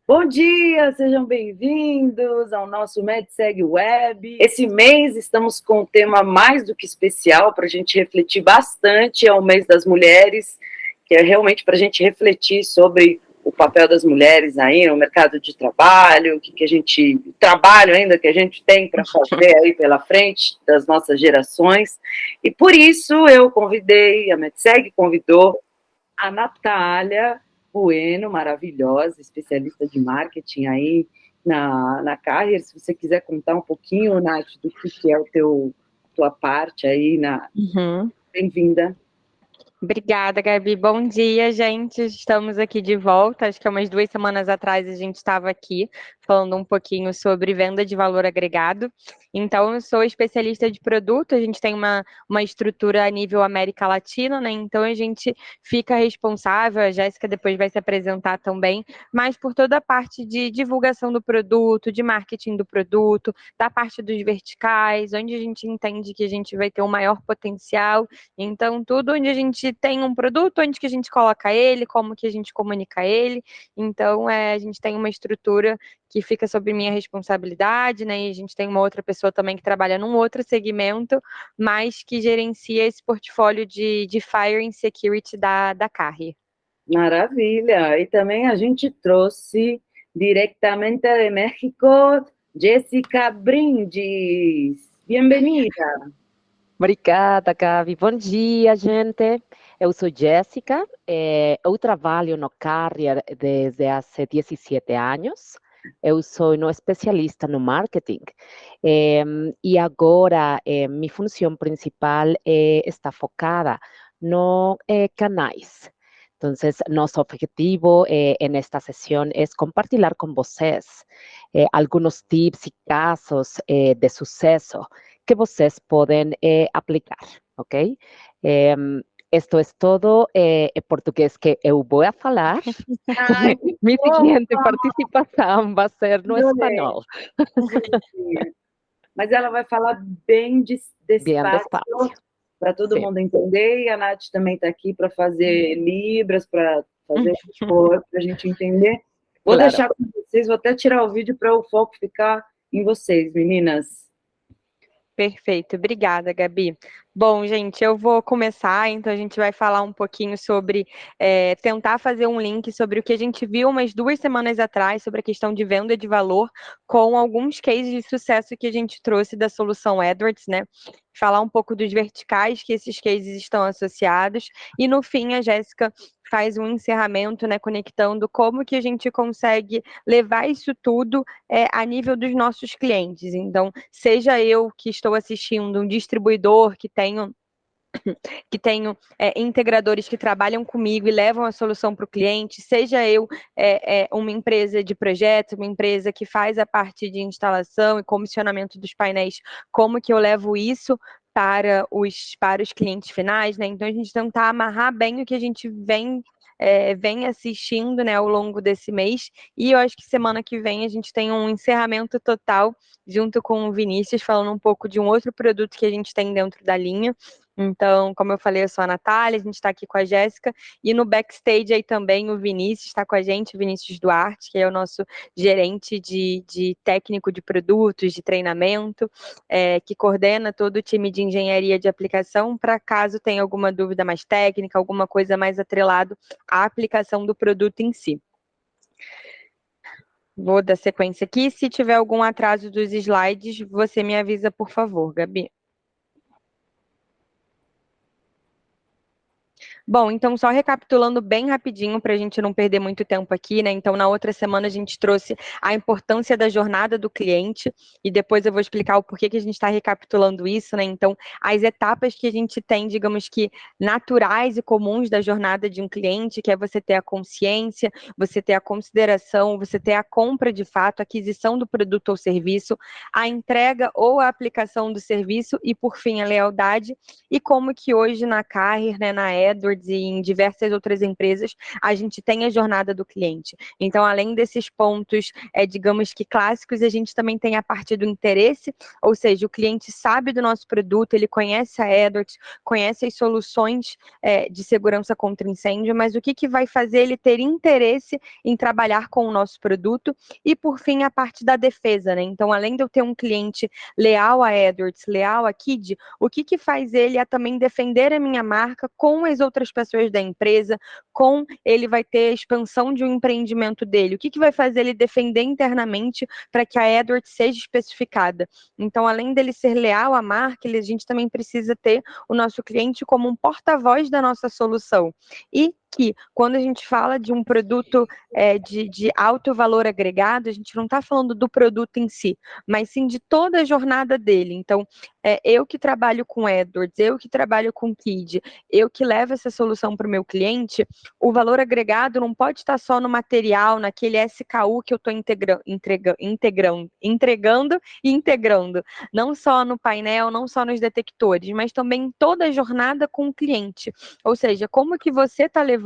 Bom dia, sejam bem-vindos ao nosso MedSeg Web. Esse mês estamos com um tema mais do que especial para a gente refletir bastante, é o mês das mulheres, que é realmente para a gente refletir sobre o papel das mulheres aí no mercado de trabalho, trabalho ainda que a gente tem para fazer aí pela frente das nossas gerações. E por isso a MedSeg convidou a Natália Bueno, maravilhosa, especialista de marketing aí na Carrier. Se você quiser contar um pouquinho, Nath, do que é tua parte aí, bem-vinda. Obrigada, Gabi. Bom dia, gente. Estamos aqui de volta. Acho que há umas 2 semanas atrás a gente estava aqui falando um pouquinho sobre venda de valor agregado. Então, eu sou especialista de produto, a gente tem uma estrutura a nível América Latina, né? Então, a gente fica responsável, a Jéssica depois vai se apresentar também, mas por toda a parte de divulgação do produto, de marketing do produto, da parte dos verticais, onde a gente entende que a gente vai ter um maior potencial. Então, tudo onde a gente tem um produto, onde que a gente coloca ele, como que a gente comunica ele. Então, a gente tem uma estrutura que fica sob minha responsabilidade, né? E a gente tem uma outra pessoa também que trabalha num outro segmento, mas que gerencia esse portfólio de Fire and Security da Carrier. Maravilha! E também a gente trouxe diretamente de México, Jéssica Brindes. Bem-vinda! Obrigada, Gabi. Bom dia, gente. Eu sou Jéssica, eu trabalho no Carrier desde há 17 anos. Eu sou especialista no marketing e agora minha função principal está focada no canais. Então, nosso objetivo nesta sessão é compartilhar com vocês alguns tips e casos de sucesso que vocês podem aplicar, ok? Esto es todo em português que eu vou falar. Ai, Minha seguinte participação vai ser no espanhol. Mas ela vai falar bem despacio para todo mundo entender, e a Nath também está aqui para fazer libras, para fazer para a gente entender. Vou deixar com vocês, vou até tirar o vídeo para o foco ficar em vocês, meninas. Perfeito, obrigada, Gabi. Bom, gente, eu vou começar, então a gente vai falar um pouquinho sobre, tentar fazer um link sobre o que a gente viu umas 2 semanas atrás, sobre a questão de venda de valor, com alguns cases de sucesso que a gente trouxe da solução Edwards, né? Falar um pouco dos verticais que esses cases estão associados, e no fim a Jéssica faz um encerramento, né, conectando como que a gente consegue levar isso tudo a nível dos nossos clientes. Então, seja eu que estou assistindo um distribuidor que tenho integradores que trabalham comigo e levam a solução para o cliente, seja eu uma empresa de projetos, uma empresa que faz a parte de instalação e comissionamento dos painéis, como que eu levo isso para os clientes finais, né? Então, a gente tentar amarrar bem o que a gente vem assistindo, né, ao longo desse mês, e eu acho que semana que vem a gente tem um encerramento total junto com o Vinícius, falando um pouco de um outro produto que a gente tem dentro da linha. Então, como eu falei, eu sou a Natália, a gente está aqui com a Jéssica, e no backstage aí também o Vinícius está com a gente, o Vinícius Duarte, que é o nosso gerente de técnico de produtos, de treinamento, que coordena todo o time de engenharia de aplicação, para caso tenha alguma dúvida mais técnica, alguma coisa mais atrelado à aplicação do produto em si. Vou dar sequência aqui, se tiver algum atraso dos slides, você me avisa, por favor, Gabi. Bom, então só recapitulando bem rapidinho para a gente não perder muito tempo aqui, né? Então, na outra semana a gente trouxe a importância da jornada do cliente e depois eu vou explicar o porquê que a gente está recapitulando isso, né? Então, as etapas que a gente tem, digamos que naturais e comuns da jornada de um cliente, que é você ter a consciência, você ter a consideração, você ter a compra de fato, a aquisição do produto ou serviço, a entrega ou a aplicação do serviço e, por fim, a lealdade. E como que hoje na Carrier, né, na Edwards, AdWords e em diversas outras empresas, a gente tem a jornada do cliente. Então, além desses pontos, digamos que clássicos, a gente também tem a parte do interesse, ou seja, o cliente sabe do nosso produto, ele conhece a AdWords, conhece as soluções de segurança contra incêndio, mas o que vai fazer ele ter interesse em trabalhar com o nosso produto? E, por fim, a parte da defesa, né? Então, além de eu ter um cliente leal a AdWords, leal a KID, o que faz ele a também defender a minha marca com as outras pessoas da empresa, ele vai ter a expansão de um empreendimento dele, o que vai fazer ele defender internamente para que a AdWords seja especificada. Então, além dele ser leal à marca, a gente também precisa ter o nosso cliente como um porta-voz da nossa solução. E que, quando a gente fala de um produto de alto valor agregado, a gente não está falando do produto em si, mas sim de toda a jornada dele. Então, eu que trabalho com AdWords, eu que trabalho com KID, eu que levo essa solução para o meu cliente, o valor agregado não pode estar só no material, naquele SKU que eu estou entregando e integrando, não só no painel, não só nos detectores, mas também em toda a jornada com o cliente. Ou seja, como que você está levando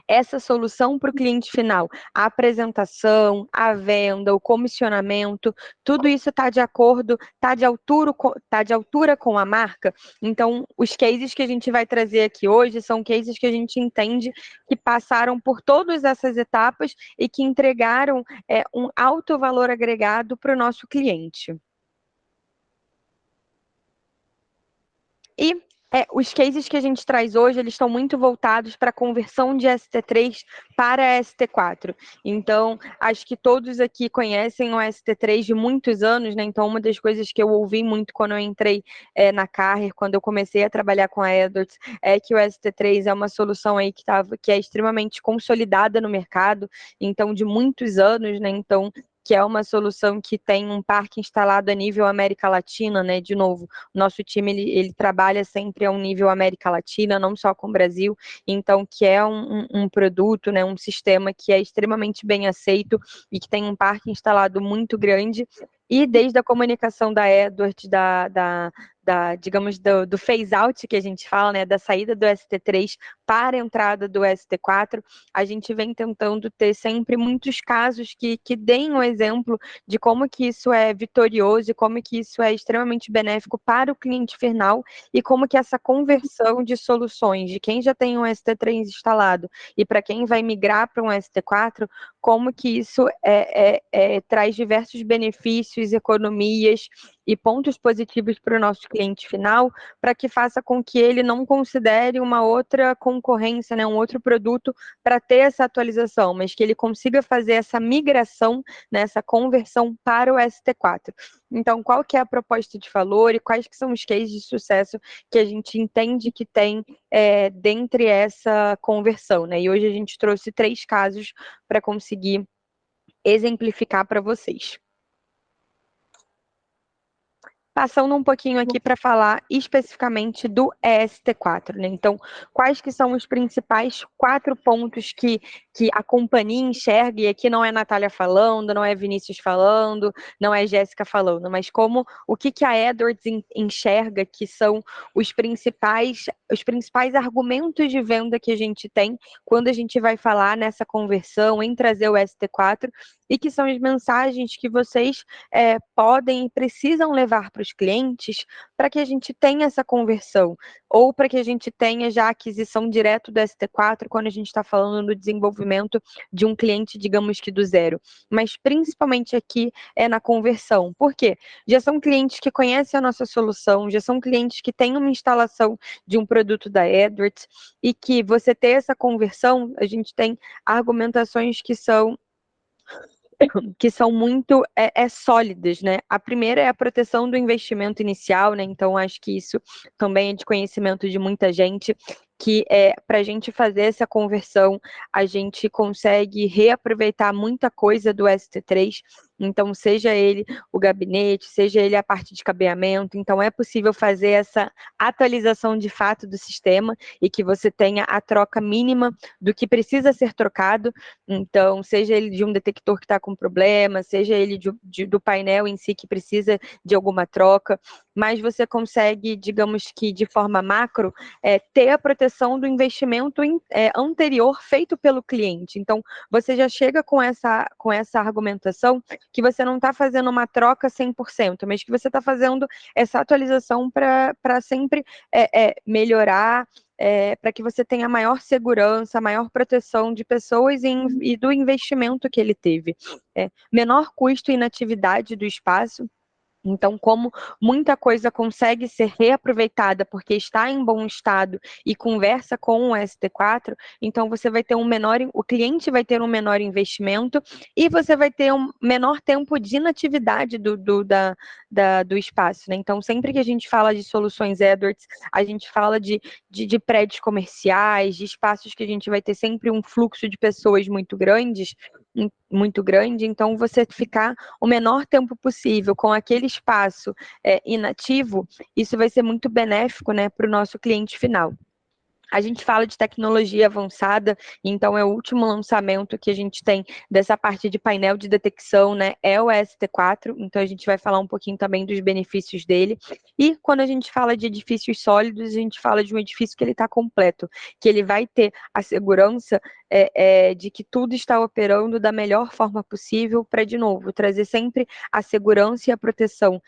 essa solução para o cliente final? A apresentação, a venda, o comissionamento, tudo isso está de acordo, está de altura com a marca? Então, os cases que a gente vai trazer aqui hoje são cases que a gente entende que passaram por todas essas etapas e que entregaram um alto valor agregado para o nosso cliente. E os cases que a gente traz hoje, eles estão muito voltados para a conversão de ST3 para ST4. Então, acho que todos aqui conhecem o ST3 de muitos anos, né? Então, uma das coisas que eu ouvi muito quando eu entrei na Carrier, quando eu comecei a trabalhar com a AdWords, é que o ST3 é uma solução aí que é extremamente consolidada no mercado, então, de muitos anos, né? Então, que é uma solução que tem um parque instalado a nível América Latina, né? De novo, o nosso time ele trabalha sempre a um nível América Latina, não só com o Brasil, então que é um produto, né? Um sistema que é extremamente bem aceito e que tem um parque instalado muito grande. E desde a comunicação da AdWords, digamos, do phase-out que a gente fala, né, da saída do ST3 para a entrada do ST4, a gente vem tentando ter sempre muitos casos que deem um exemplo de como que isso é vitorioso e como que isso é extremamente benéfico para o cliente final e como que essa conversão de soluções de quem já tem um ST3 instalado e para quem vai migrar para um ST4, como que isso traz diversos benefícios, economias e pontos positivos para o nosso cliente final, para que faça com que ele não considere uma outra concorrência, né, um outro produto para ter essa atualização, mas que ele consiga fazer essa migração, né, essa conversão para o ST4. Então, qual que é a proposta de valor e quais que são os cases de sucesso que a gente entende que tem dentre essa conversão, né? E hoje a gente trouxe 3 casos para conseguir exemplificar para vocês. Passando um pouquinho aqui para falar especificamente do EST4, né? Então, quais que são os principais 4 pontos que a companhia enxerga, e aqui não é Natália falando, não é Vinícius falando, não é Jéssica falando, mas o que a AdWords enxerga que são os principais argumentos de venda que a gente tem quando a gente vai falar nessa conversão em trazer o ST4, e que são as mensagens que vocês podem e precisam levar para os clientes para que a gente tenha essa conversão, ou para que a gente tenha já a aquisição direto do ST4 quando a gente está falando do desenvolvimento de um cliente, digamos que do zero. Mas principalmente aqui é na conversão. Por quê? Já são clientes que conhecem a nossa solução, já são clientes que têm uma instalação de um produto da AdWords, e que você ter essa conversão, a gente tem argumentações que são muito sólidas, né? A primeira é a proteção do investimento inicial, né? Então, acho que isso também é de conhecimento de muita gente, que para a gente fazer essa conversão, a gente consegue reaproveitar muita coisa do ST3, então seja ele o gabinete, seja ele a parte de cabeamento, então é possível fazer essa atualização de fato do sistema e que você tenha a troca mínima do que precisa ser trocado, então seja ele de um detector que está com problema, seja ele do painel em si que precisa de alguma troca, mas você consegue, digamos que de forma macro, ter a proteção proteção do investimento anterior feito pelo cliente. Então, você já chega com essa argumentação que você não está fazendo uma troca 100%, mas que você está fazendo essa atualização para sempre melhorar, para que você tenha maior segurança, maior proteção de pessoas e do investimento que ele teve. Menor custo e inatividade do espaço. Então, como muita coisa consegue ser reaproveitada porque está em bom estado e conversa com o ST4, então você vai ter o cliente vai ter um menor investimento e você vai ter um menor tempo de inatividade do espaço, né? Então, sempre que a gente fala de soluções Edwards, a gente fala de prédios comerciais, de espaços que a gente vai ter sempre um fluxo de pessoas muito grande, então você ficar o menor tempo possível com aquele espaço inativo, isso vai ser muito benéfico, né, para o nosso cliente final. A gente fala de tecnologia avançada, então é o último lançamento que a gente tem dessa parte de painel de detecção, né? É o ST4, então a gente vai falar um pouquinho também dos benefícios dele. E quando a gente fala de edifícios sólidos, a gente fala de um edifício que ele está completo, que ele vai ter a segurança de que tudo está operando da melhor forma possível para, de novo, trazer sempre a segurança e a proteção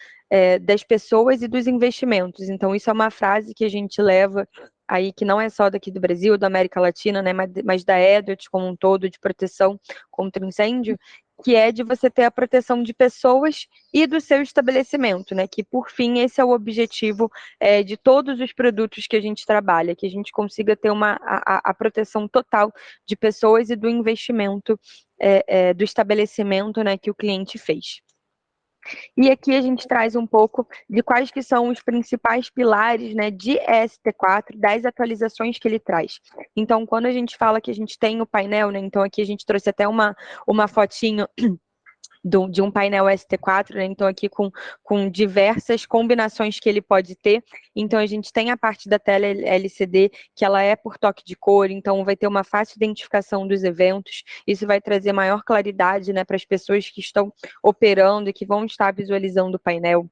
das pessoas e dos investimentos. Então, isso é uma frase que a gente leva aí, que não é só daqui do Brasil, da América Latina, né, mas da Edwards como um todo, de proteção contra incêndio, que é de você ter a proteção de pessoas e do seu estabelecimento, né, que por fim esse é o objetivo de todos os produtos que a gente trabalha, que a gente consiga ter a proteção total de pessoas e do investimento do estabelecimento, né, que o cliente fez. E aqui a gente traz um pouco de quais que são os principais pilares, né, de ST4, das atualizações que ele traz. Então, quando a gente fala que a gente tem o painel, né, então aqui a gente trouxe até uma fotinho de um painel ST4, né? Então aqui com diversas combinações que ele pode ter. Então a gente tem a parte da tela LCD, que ela é por toque de cor, então vai ter uma fácil identificação dos eventos, isso vai trazer maior claridade, né, para as pessoas que estão operando e que vão estar visualizando o painel.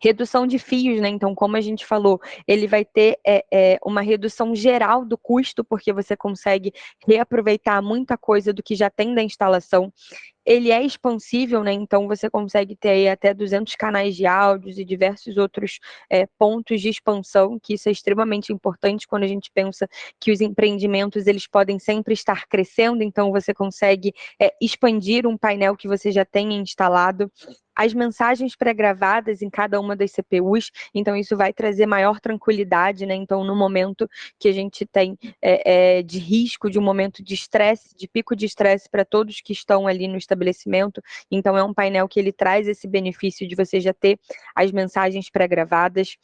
Redução de fios, né? Então, como a gente falou, ele vai ter uma redução geral do custo, porque você consegue reaproveitar muita coisa do que já tem da instalação. Ele é expansível, né? Então você consegue ter aí até 200 canais de áudios e diversos outros pontos de expansão, que isso é extremamente importante quando a gente pensa que os empreendimentos eles podem sempre estar crescendo, então você consegue expandir um painel que você já tenha instalado. As mensagens pré-gravadas em cada uma das CPUs, então isso vai trazer maior tranquilidade, né? Então, no momento que a gente tem de risco, de um momento de estresse, de pico de estresse para todos que estão ali no estabelecimento, então é um painel que ele traz esse benefício de você já ter as mensagens pré-gravadas.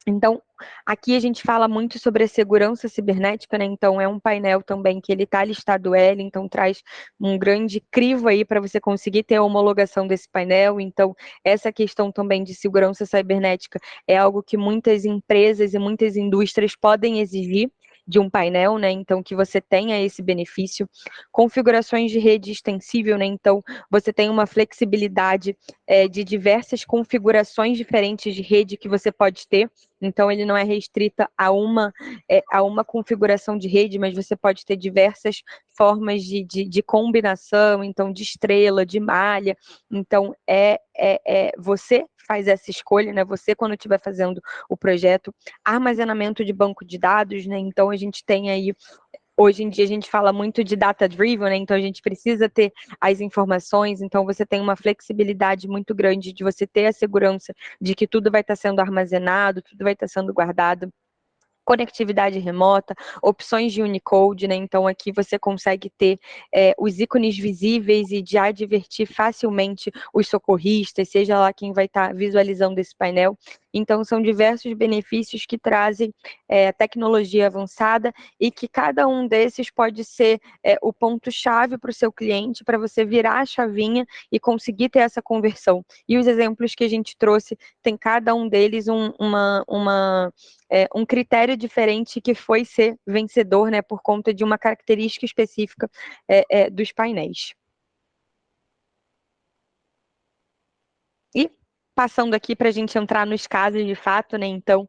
Então, aqui a gente fala muito sobre a segurança cibernética, né? Então, é um painel também que ele está listado L, então traz um grande crivo aí para você conseguir ter a homologação desse painel. Então, essa questão também de segurança cibernética é algo que muitas empresas e muitas indústrias podem exigir de um painel, né? Então, que você tenha esse benefício. Configurações de rede extensível, né? Então, você tem uma flexibilidade de diversas configurações diferentes de rede que você pode ter. Então, ele não é restrita a uma configuração de rede, mas você pode ter diversas formas de combinação, então, de estrela, de malha. Então, você faz essa escolha, né? Você, quando estiver fazendo o projeto. Armazenamento de banco de dados, né? Então, a gente tem aí hoje em dia a gente fala muito de data-driven, né? Então a gente precisa ter as informações, então você tem uma flexibilidade muito grande de você ter a segurança de que tudo vai estar sendo armazenado, tudo vai estar sendo guardado. Conectividade remota, opções de Unicode, né? Então aqui você consegue ter os ícones visíveis e de advertir facilmente os socorristas, seja lá quem vai estar visualizando esse painel. Então são diversos benefícios que trazem tecnologia avançada e que cada um desses pode ser o ponto-chave para o seu cliente, para você virar a chavinha e conseguir ter essa conversão. E os exemplos que a gente trouxe, tem cada um deles um critério diferente que foi ser vencedor, né, por conta de uma característica específica dos painéis. E passando aqui para a gente entrar nos casos de fato, né? Então,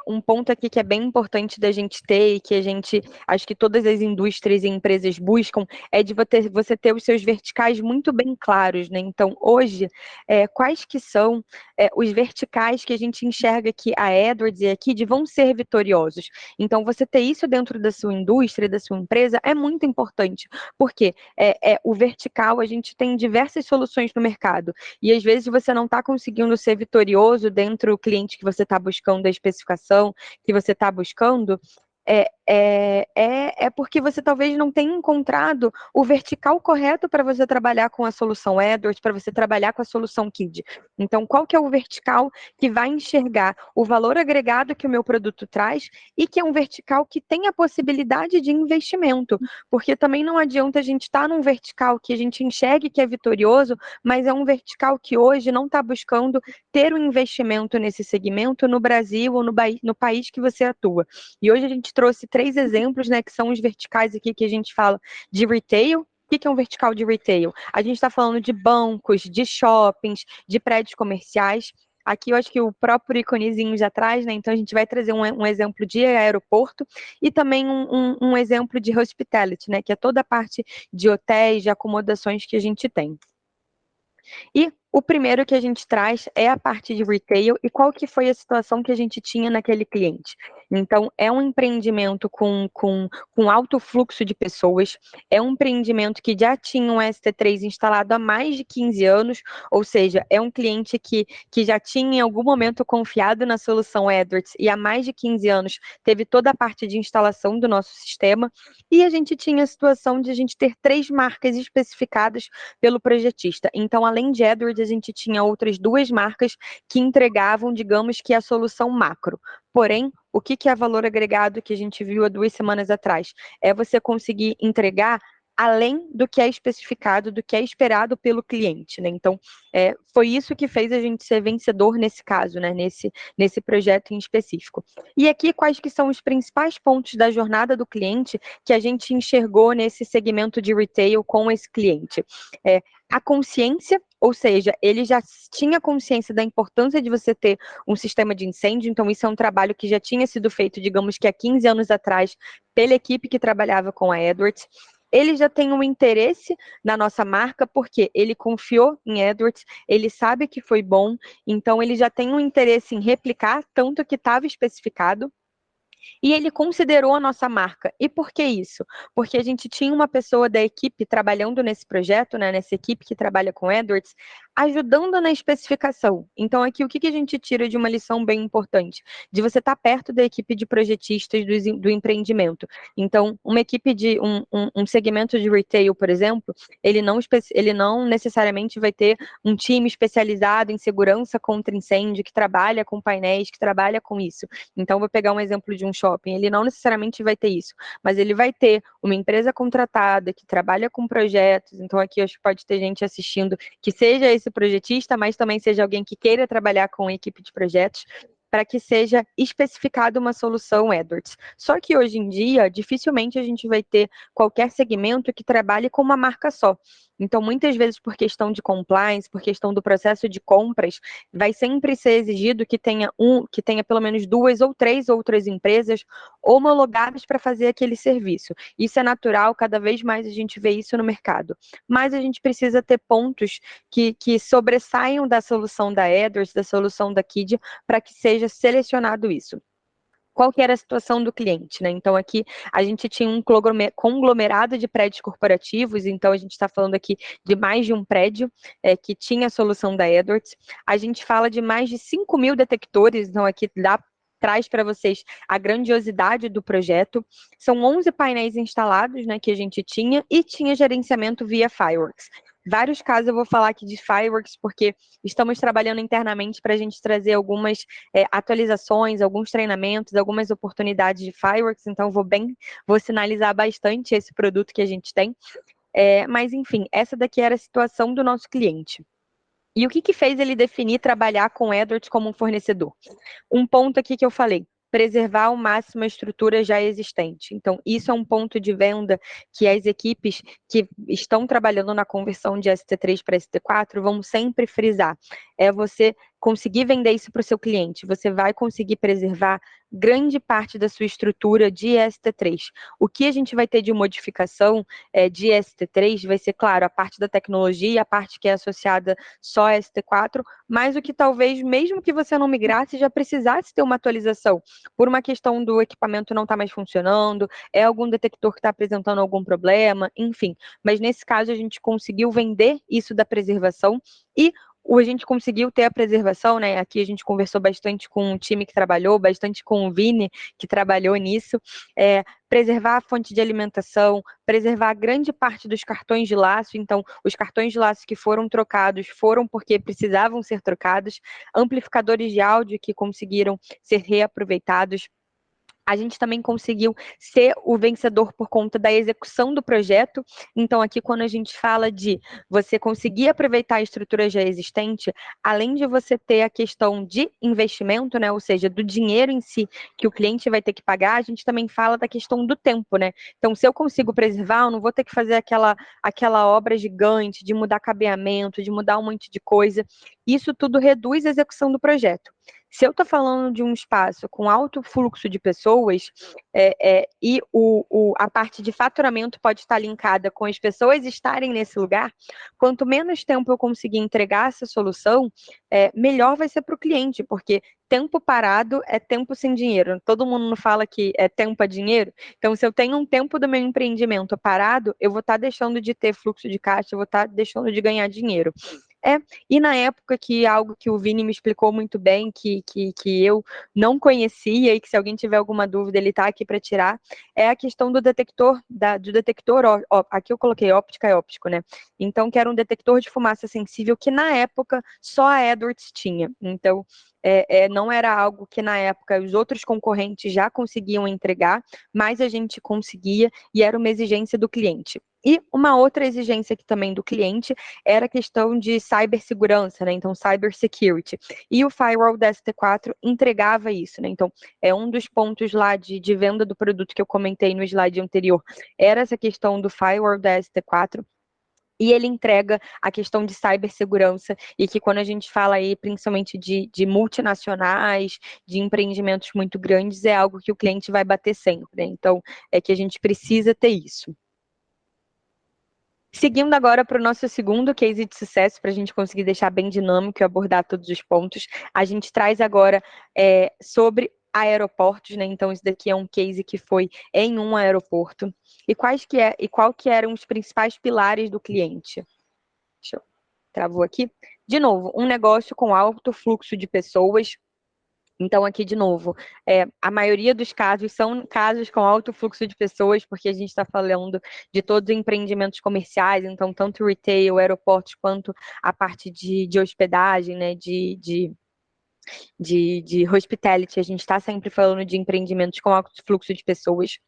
um ponto aqui que é bem importante da gente ter e que a gente, acho que todas as indústrias e empresas buscam, é de você ter os seus verticais muito bem claros, né? Então, hoje, quais que são os verticais que a gente enxerga que a Edwards e a Kid vão ser vitoriosos? Então, você ter isso dentro da sua indústria, da sua empresa, é muito importante, porque o vertical, a gente tem diversas soluções no mercado, e às vezes você não está conseguindo ser vitorioso dentro do cliente que você está buscando, da especificação que você está buscando, é porque você talvez não tenha encontrado o vertical correto para você trabalhar com a solução Edwards, para você trabalhar com a solução KID. Então, qual que é o vertical que vai enxergar o valor agregado que o meu produto traz e que é um vertical que tem a possibilidade de investimento? Porque também não adianta a gente estar num vertical que a gente enxergue que é vitorioso, mas é um vertical que hoje não está buscando ter um investimento nesse segmento no Brasil ou no país que você atua. E hoje a gente trouxe 3 exemplos, né, que são os verticais aqui que a gente fala de retail. O que é um vertical de retail? A gente está falando de bancos, de shoppings, de prédios comerciais. Aqui eu acho que o próprio iconezinho já traz, né? Então a gente vai trazer um exemplo de aeroporto e também um exemplo de hospitality, né? Que é toda a parte de hotéis, de acomodações que a gente tem. E o primeiro que a gente traz é a parte de retail e qual que foi a situação que a gente tinha naquele cliente. Então, é um empreendimento com alto fluxo de pessoas, é um empreendimento que já tinha um ST3 instalado há mais de 15 anos, ou seja, é um cliente que já tinha em algum momento confiado na solução Edwards e há mais de 15 anos teve toda a parte de instalação do nosso sistema, e a gente tinha a situação de a gente ter 3 marcas especificadas pelo projetista. Então, além de Edwards, a gente tinha outras 2 marcas que entregavam, digamos que a solução macro. Porém, o que é valor agregado que a gente viu há 2 semanas atrás? É você conseguir entregar além do que é especificado, do que é esperado pelo cliente, né? Então, foi isso que fez a gente ser vencedor nesse caso, né? Nesse projeto em específico. E aqui, quais que são os principais pontos da jornada do cliente que a gente enxergou nesse segmento de retail com esse cliente? A consciência, ou seja, ele já tinha consciência da importância de você ter um sistema de incêndio, então isso é um trabalho que já tinha sido feito, digamos que há 15 anos atrás, pela equipe que trabalhava com a Edwards. Ele já tem um interesse na nossa marca, porque ele confiou em Edwards, ele sabe que foi bom, então ele já tem um interesse em replicar, tanto que estava especificado. E ele considerou a nossa marca. E por que isso? Porque a gente tinha uma pessoa da equipe trabalhando nesse projeto, né, nessa equipe que trabalha com Edwards, ajudando na especificação. Então, aqui, o que a gente tira de uma lição bem importante? De você estar perto da equipe de projetistas do empreendimento. Então, uma equipe de um segmento de retail, por exemplo, ele não necessariamente vai ter um time especializado em segurança contra incêndio, que trabalha com painéis, que trabalha com isso. Então, vou pegar um exemplo de um shopping, ele não necessariamente vai ter isso, mas ele vai ter uma empresa contratada que trabalha com projetos, então aqui acho que pode ter gente assistindo que seja esse projetista, mas também seja alguém que queira trabalhar com a equipe de projetos, para que seja especificada uma solução Edwards. Só que hoje em dia, dificilmente a gente vai ter qualquer segmento que trabalhe com uma marca só. Então, muitas vezes, por questão de compliance, por questão do processo de compras, vai sempre ser exigido que tenha pelo menos 2 ou 3 outras empresas homologadas para fazer aquele serviço. Isso é natural, cada vez mais a gente vê isso no mercado. Mas a gente precisa ter pontos que sobressaiam da solução da Edwards, da solução da KID, para que seja selecionado isso. Qual que era a situação do cliente, né? Então, aqui a gente tinha um conglomerado de prédios corporativos, então a gente está falando aqui de mais de um prédio que tinha a solução da Edwards. A gente fala de mais de 5.000 detectores, então aqui traz para vocês a grandiosidade do projeto. São 11 painéis instalados, né, que a gente tinha, e tinha gerenciamento via Fireworks. Vários casos eu vou falar aqui de Fireworks, porque estamos trabalhando internamente para a gente trazer algumas atualizações, alguns treinamentos, algumas oportunidades de Fireworks, então vou sinalizar bastante esse produto que a gente tem. Mas, enfim, essa daqui era a situação do nosso cliente. E o que fez ele definir trabalhar com Edwards como um fornecedor? Um ponto aqui que eu falei, preservar ao máximo a estrutura já existente. Então, isso é um ponto de venda que as equipes que estão trabalhando na conversão de ST3 para ST4 vão sempre frisar. É você conseguir vender isso para o seu cliente, você vai conseguir preservar grande parte da sua estrutura de ST3. O que a gente vai ter de modificação de ST3 vai ser, claro, a parte da tecnologia, a parte que é associada só a ST4, mas o que talvez, mesmo que você não migrasse, já precisasse ter uma atualização, por uma questão do equipamento não estar mais funcionando, é algum detector que está apresentando algum problema, enfim. Mas nesse caso a gente conseguiu vender isso da preservação e a gente conseguiu ter a preservação, né? Aqui a gente conversou bastante com o time que trabalhou, bastante com o Vini, que trabalhou nisso. Preservar a fonte de alimentação, preservar grande parte dos cartões de laço. Então, os cartões de laço que foram trocados foram porque precisavam ser trocados, amplificadores de áudio que conseguiram ser reaproveitados. A gente também conseguiu ser o vencedor por conta da execução do projeto. Então, aqui, quando a gente fala de você conseguir aproveitar a estrutura já existente, além de você ter a questão de investimento, né, ou seja, do dinheiro em si que o cliente vai ter que pagar, a gente também fala da questão do tempo, né? Então, se eu consigo preservar, eu não vou ter que fazer aquela obra gigante de mudar cabeamento, de mudar um monte de coisa. Isso tudo reduz a execução do projeto. Se eu estou falando de um espaço com alto fluxo de pessoas e a parte de faturamento pode estar linkada com as pessoas estarem nesse lugar, quanto menos tempo eu conseguir entregar essa solução, melhor vai ser para o cliente, porque tempo parado é tempo sem dinheiro. Todo mundo não fala que tempo é dinheiro. Então, se eu tenho um tempo do meu empreendimento parado, eu vou estar deixando de ter fluxo de caixa, eu vou estar deixando de ganhar dinheiro. E na época que algo que o Vini me explicou muito bem, que eu não conhecia e que se alguém tiver alguma dúvida, ele está aqui para tirar, é a questão do detector, aqui eu coloquei óptica e óptico, né? Então, que era um detector de fumaça sensível que na época só a Edwards tinha. Então, não era algo que na época os outros concorrentes já conseguiam entregar, mas a gente conseguia e era uma exigência do cliente. E uma outra exigência aqui também do cliente era a questão de cibersegurança, né? Então, cybersecurity. E o firewall da ST4 entregava isso, né? Então, é um dos pontos lá de venda do produto que eu comentei no slide anterior, era essa questão do firewall da ST4. E ele entrega a questão de cibersegurança, e que quando a gente fala aí principalmente de multinacionais, de empreendimentos muito grandes, é algo que o cliente vai bater sempre, né? Então, é que a gente precisa ter isso. Seguindo agora para o nosso segundo case de sucesso, para a gente conseguir deixar bem dinâmico e abordar todos os pontos, a gente traz agora sobre aeroportos, né? Então, isso daqui é um case que foi em um aeroporto. E qual que eram os principais pilares do cliente? Deixa eu... Travou aqui. De novo, um negócio com alto fluxo de pessoas. Então, aqui, de novo, a maioria dos casos são casos com alto fluxo de pessoas, porque a gente está falando de todos os empreendimentos comerciais, então, tanto retail, aeroportos, quanto a parte de hospedagem, né, de hospitality. A gente está sempre falando de empreendimentos com alto fluxo de pessoas.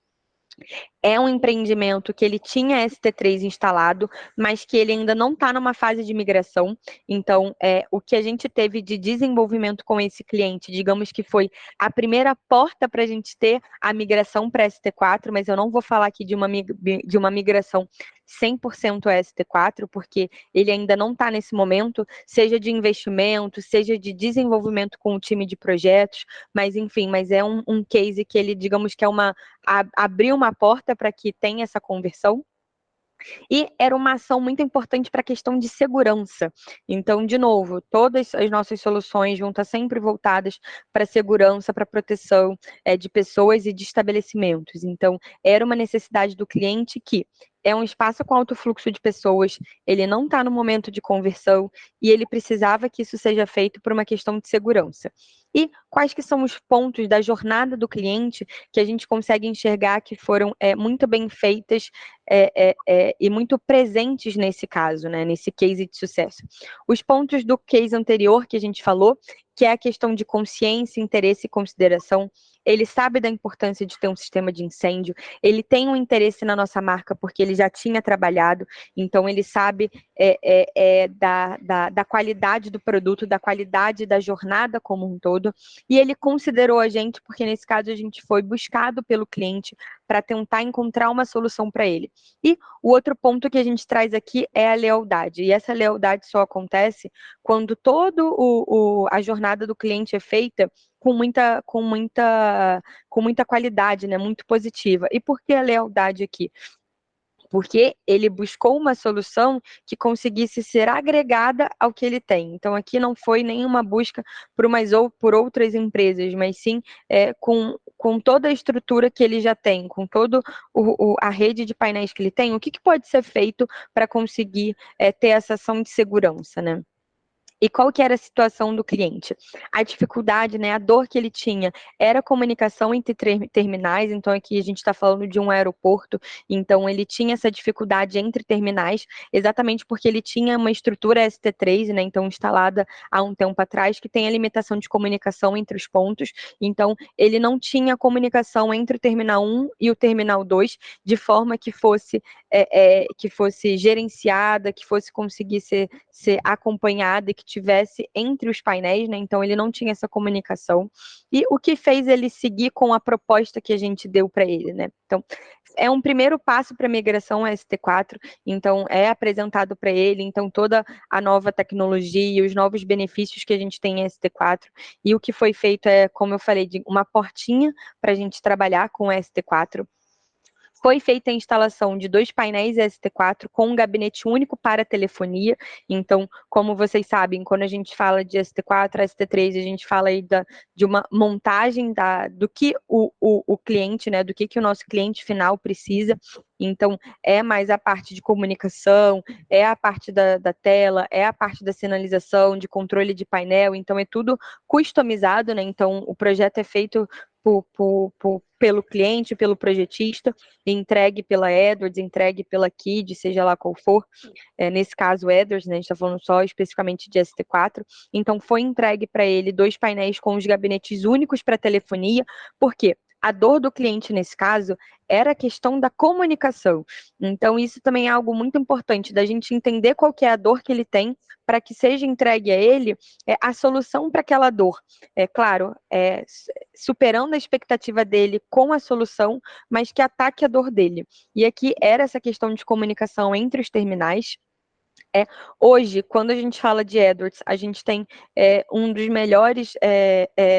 É um empreendimento que ele tinha ST3 instalado, mas que ele ainda não está numa fase de migração. Então, o que a gente teve de desenvolvimento com esse cliente, digamos que foi a primeira porta para a gente ter a migração para ST4, mas eu não vou falar aqui de uma migração 100% a ST4, porque ele ainda não está nesse momento, seja de investimento, seja de desenvolvimento com o time de projetos, mas enfim, é um case que ele, digamos que abriu uma porta para que tenha essa conversão. E era uma ação muito importante para a questão de segurança. Então, de novo, todas as nossas soluções vão estar sempre voltadas para segurança, para proteção de pessoas e de estabelecimentos. Então, era uma necessidade do cliente que é um espaço com alto fluxo de pessoas, ele não está no momento de conversão e ele precisava que isso seja feito por uma questão de segurança. E quais que são os pontos da jornada do cliente que a gente consegue enxergar que foram muito bem feitas e muito presentes nesse caso, né, nesse case de sucesso? Os pontos do case anterior que a gente falou, que é a questão de consciência, interesse e consideração. Ele sabe da importância de ter um sistema de incêndio, ele tem um interesse na nossa marca porque ele já tinha trabalhado, então ele sabe da qualidade do produto, da qualidade da jornada como um todo, e ele considerou a gente, porque nesse caso a gente foi buscado pelo cliente para tentar encontrar uma solução para ele. E o outro ponto que a gente traz aqui é a lealdade. E essa lealdade só acontece quando toda a jornada do cliente é feita com muita qualidade, né? Muito positiva. E por que a lealdade aqui? Porque ele buscou uma solução que conseguisse ser agregada ao que ele tem. Então, aqui não foi nenhuma busca por outras empresas, mas sim com toda a estrutura que ele já tem, com toda a rede de painéis que ele tem, o que pode ser feito para conseguir ter essa ação de segurança, né? E qual que era a situação do cliente? A dificuldade, né, a dor que ele tinha era a comunicação entre terminais, então aqui a gente está falando de um aeroporto, então ele tinha essa dificuldade entre terminais, exatamente porque ele tinha uma estrutura ST3, né, então instalada há um tempo atrás, que tem a limitação de comunicação entre os pontos, então ele não tinha comunicação entre o terminal 1 e o terminal 2, de forma que fosse gerenciada, que fosse conseguir ser acompanhada e que tivesse entre os painéis, né? Então ele não tinha essa comunicação. E o que fez ele seguir com a proposta que a gente deu para ele, né? Então, é um primeiro passo para a migração ST4, então é apresentado para ele, então toda a nova tecnologia, os novos benefícios que a gente tem em ST4, e o que foi feito é, como eu falei, de uma portinha para a gente trabalhar com o ST4. Foi feita a instalação de 2 painéis ST4 com um gabinete único para telefonia. Então, como vocês sabem, quando a gente fala de ST4, ST3, a gente fala aí de uma montagem do que o cliente, né, do que o nosso cliente final precisa. Então, é mais a parte de comunicação, é a parte da tela, é a parte da sinalização, de controle de painel. Então, é tudo customizado, né? Então, o projeto é feito pelo cliente, pelo projetista, entregue pela Edwards, entregue pela KID, seja lá qual for. Nesse caso, Edwards, né, a gente está falando só especificamente de ST4. Então, foi entregue para ele 2 painéis com os gabinetes únicos para telefonia. Por quê? A dor do cliente, nesse caso, era a questão da comunicação. Então, isso também é algo muito importante, da gente entender qual que é a dor que ele tem, para que seja entregue a ele a solução para aquela dor. Claro, superando a expectativa dele com a solução, mas que ataque a dor dele. E aqui era essa questão de comunicação entre os terminais. Hoje, quando a gente fala de Edwards, a gente tem um dos melhores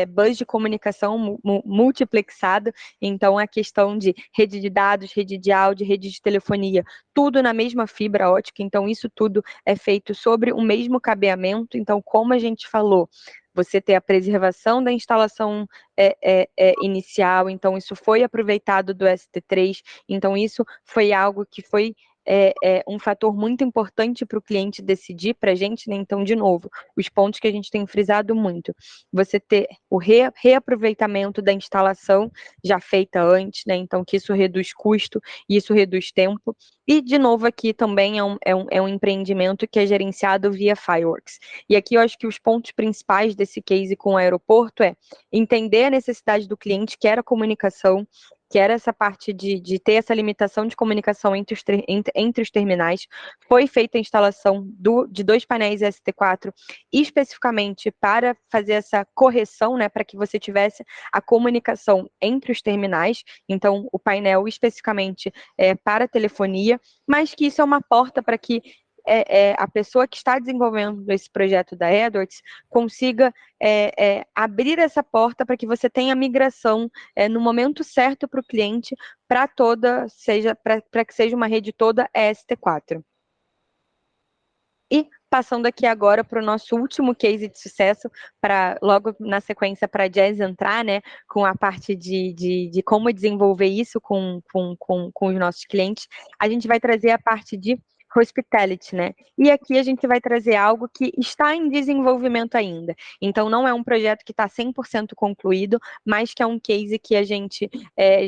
bus de comunicação multiplexado, então a questão de rede de dados, rede de áudio, rede de telefonia, tudo na mesma fibra ótica, então isso tudo é feito sobre o mesmo cabeamento, então como a gente falou, você ter a preservação da instalação inicial, então isso foi aproveitado do ST3, então isso foi algo que foi um fator muito importante para o cliente decidir para a gente, né? Então, de novo, os pontos que a gente tem frisado muito, você ter o reaproveitamento da instalação já feita antes, né? Então, que isso reduz custo e isso reduz tempo. E, de novo, aqui também é um empreendimento que é gerenciado via Fireworks. E aqui eu acho que os pontos principais desse case com o aeroporto é entender a necessidade do cliente, que era a comunicação, que era essa parte de ter essa limitação de comunicação entre os terminais. Foi feita a instalação de 2 painéis ST4 especificamente para fazer essa correção, né, para que você tivesse a comunicação entre os terminais. Então, o painel especificamente para telefonia, mas que isso é uma porta para que a pessoa que está desenvolvendo esse projeto da Edwards consiga abrir essa porta para que você tenha a migração no momento certo para o cliente, para que seja uma rede toda ST4. E passando aqui agora para o nosso último case de sucesso, para logo na sequência para a Jazz entrar, né, com a parte de como desenvolver isso com os nossos clientes, a gente vai trazer a parte de hospitality, né? E aqui a gente vai trazer algo que está em desenvolvimento ainda. Então, não é um projeto que está 100% concluído, mas que é um case que a gente